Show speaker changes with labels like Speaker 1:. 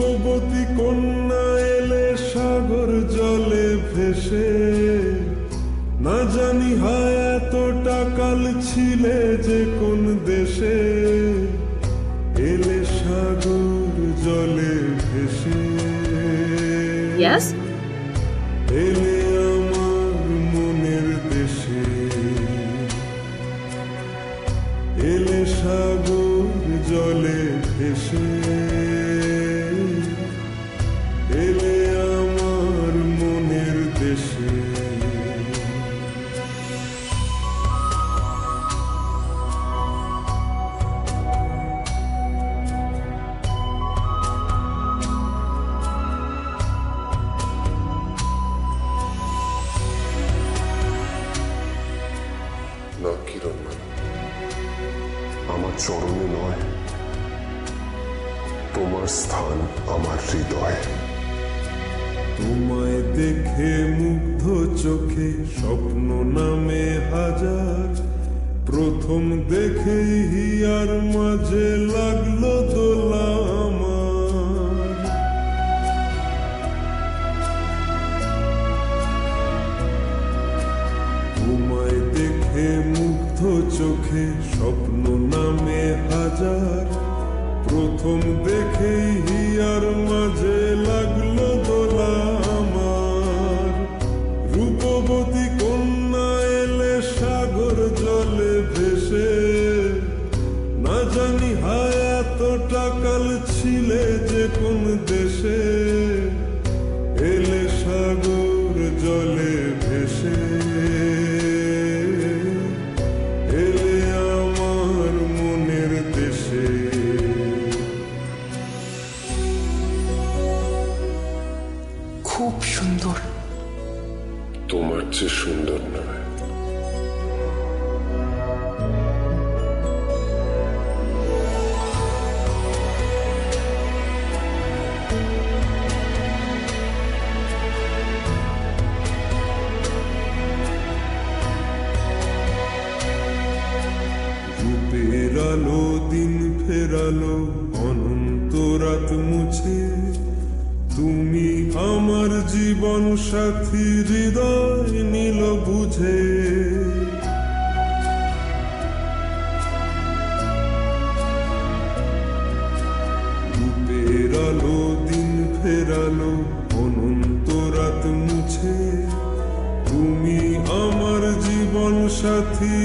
Speaker 1: রূপবতী কন্যা এলে সাগর জলে ভেসে, না জানি হায় এতটা কাল ছিলে যে কোন দেশে, এলে সাগর জলে ভেসে।
Speaker 2: Yes?
Speaker 1: এলে আমার মনের দেশে, এলে সাগর জলে ভেসে, এলে আমার মনের দেশে।
Speaker 3: না কিরণ, আমার চরণে নয়, তোমার স্থান আমার হৃদয়ে।
Speaker 1: তোমায় দেখে মুগ্ধ চোখে স্বপ্ন নামে হাজার, প্রথম দেখেই হিয়ার মাঝে লাগলো দোলা আমার। তোমায় দেখে মুগ্ধ চোখে স্বপ্ন নামে হাজার, প্রথম দেখেই হিয়ার মাঝে লাগলো দোলা আমার। রূপবতী কন্যা এলে সাগর জলে ভেসে, না জানি হায় এতটা কাল ছিলে যে কোন দেশে, এলে সাগর জলে ভেসে, এলে আমার মনের দেশে।
Speaker 2: খুব সুন্দর।
Speaker 3: তোমার চেয়ে সুন্দর নয়।
Speaker 1: রূপের আলো দিন ফেরালো অনন্ত রাত মুছে, তুমি আমার জীবন সাথী হৃদয় নীল বুঝে। রূপের আলো দিন ফেরালো অনন্ত রাত মুছে, তুমি আমার জীবন সাথী